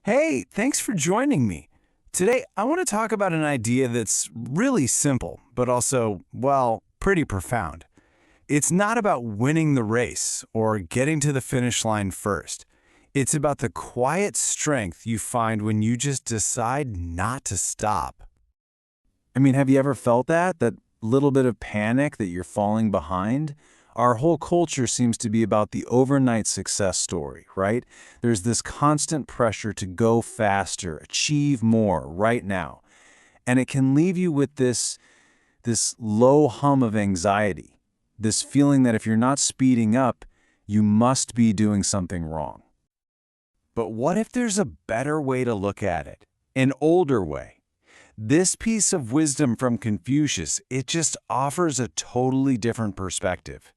Hey, thanks for joining me. Today, I want to talk about an idea that's really simple, but also, well, pretty profound. It's not about winning the race or getting to the finish line first. It's about the quiet strength you find when you just decide not to stop. Have you ever felt that? That little bit of panic that you're falling behind? Our whole culture seems to be about the overnight success story, right? There's this constant pressure to go faster, achieve more right now. And it can leave you with this low hum of anxiety, this feeling that if you're not speeding up, you must be doing something wrong. But what if there's a better way to look at it? An older way? This piece of wisdom from Confucius, it just offers a totally different perspective.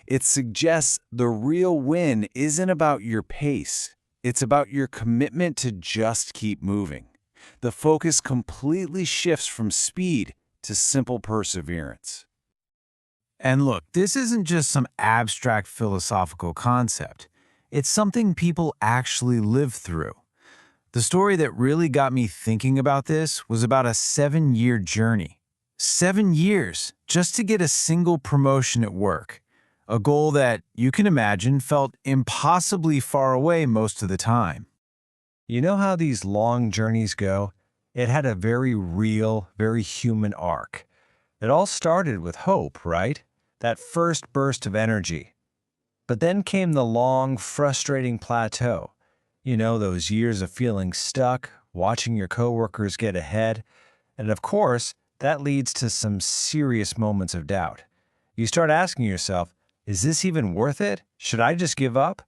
It suggests the real win isn't about your pace. It's about your commitment to just keep moving. The focus completely shifts from speed to simple perseverance. And look, this isn't just some abstract philosophical concept. It's something people actually live through. The story that really got me thinking about this was about a 7-year journey. 7 years just to get a single promotion at work. A goal that, you can imagine, felt impossibly far away most of the time. You know how these long journeys go? It had a very real, very human arc. It all started with hope, right? That first burst of energy. But then came the long, frustrating plateau. You know, those years of feeling stuck, watching your coworkers get ahead. And of course, that leads to some serious moments of doubt. You start asking yourself, is this even worth it? Should I just give up?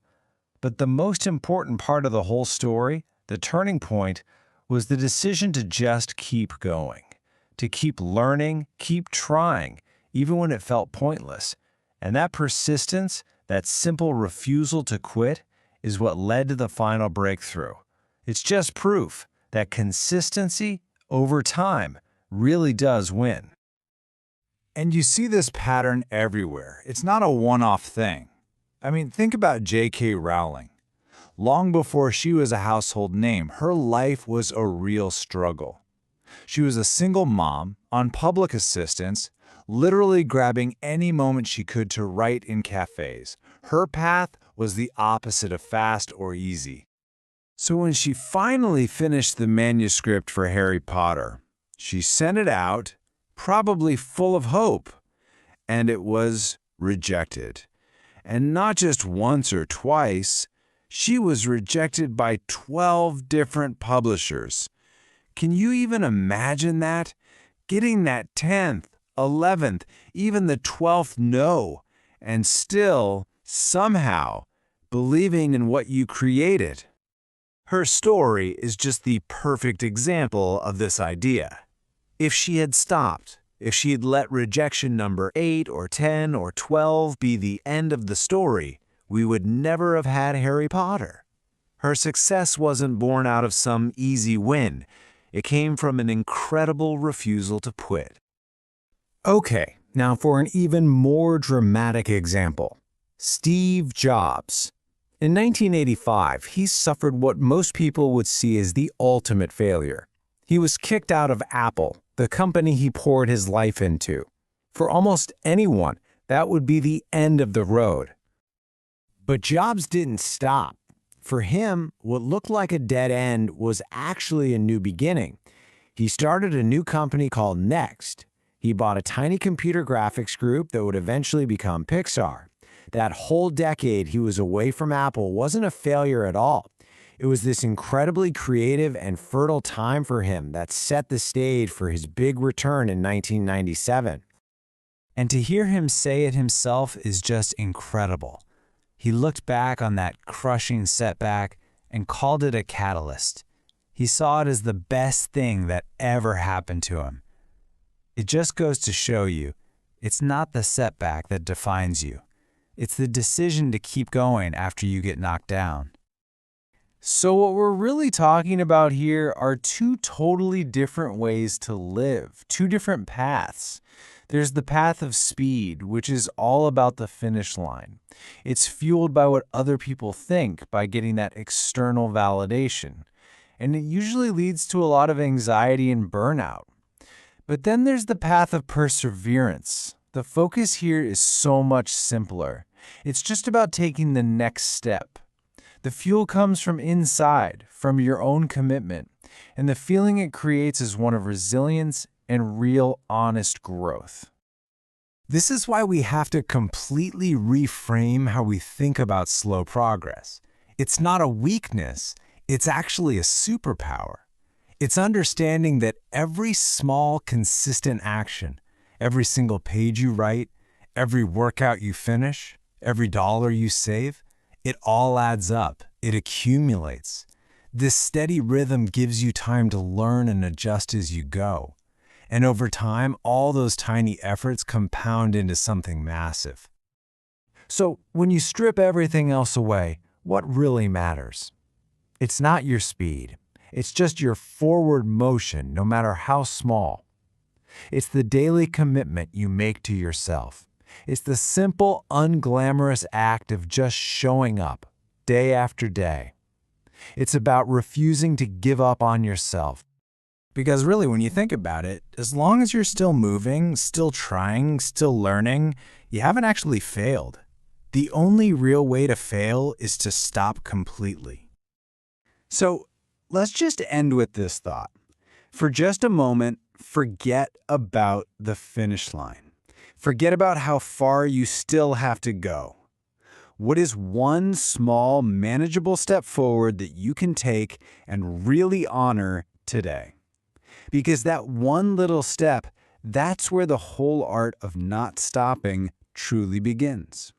But the most important part of the whole story, the turning point, was the decision to just keep going. To keep learning, keep trying, even when it felt pointless. And that persistence, that simple refusal to quit, is what led to the final breakthrough. It's just proof that consistency over time really does win. And you see this pattern everywhere. It's not a one-off thing. Think about J.K. Rowling. Long before she was a household name, her life was a real struggle. She was a single mom, on public assistance, literally grabbing any moment she could to write in cafes. Her path was the opposite of fast or easy. So when she finally finished the manuscript for Harry Potter, she sent it out, probably full of hope, and it was rejected. And not just once or twice, she was rejected by 12 different publishers. Can you even imagine that? Getting that 10th, 11th, even the 12th no, and still, somehow, believing in what you created. Her story is just the perfect example of this idea. If she had stopped, if she had let rejection number 8 or 10 or 12 be the end of the story, we would never have had Harry Potter. Her success wasn't born out of some easy win. It came from an incredible refusal to quit. Okay, now for an even more dramatic example. Steve Jobs. In 1985, he suffered what most people would see as the ultimate failure. He was kicked out of Apple, the company he poured his life into. For almost anyone, that would be the end of the road. But Jobs didn't stop. For him, what looked like a dead end was actually a new beginning. He started a new company called Next. He bought a tiny computer graphics group that would eventually become Pixar. That whole decade he was away from Apple wasn't a failure at all. It was this incredibly creative and fertile time for him that set the stage for his big return in 1997. And to hear him say it himself is just incredible. He looked back on that crushing setback and called it a catalyst. He saw it as the best thing that ever happened to him. It just goes to show you, it's not the setback that defines you. It's the decision to keep going after you get knocked down. So what we're really talking about here are two totally different ways to live, two different paths. There's the path of speed, which is all about the finish line. It's fueled by what other people think, by getting that external validation. and it usually leads to a lot of anxiety and burnout. But then there's the path of perseverance. The focus here is so much simpler. It's just about taking the next step. The fuel comes from inside, from your own commitment, and the feeling it creates is one of resilience and real, honest growth. This is why we have to completely reframe how we think about slow progress. It's not a weakness, it's actually a superpower. It's understanding that every small, consistent action, every single page you write, every workout you finish, every dollar you save, it all adds up. It accumulates. This steady rhythm gives you time to learn and adjust as you go. And over time, all those tiny efforts compound into something massive. So, when you strip everything else away, what really matters? It's not your speed. It's just your forward motion, no matter how small. It's the daily commitment you make to yourself. It's the simple, unglamorous act of just showing up, day after day. It's about refusing to give up on yourself. Because really, when you think about it, as long as you're still moving, still trying, still learning, you haven't actually failed. The only real way to fail is to stop completely. So, let's just end with this thought. For just a moment, forget about the finish line. Forget about how far you still have to go. What is one small, manageable step forward that you can take and really honor today? Because that one little step, that's where the whole art of not stopping truly begins.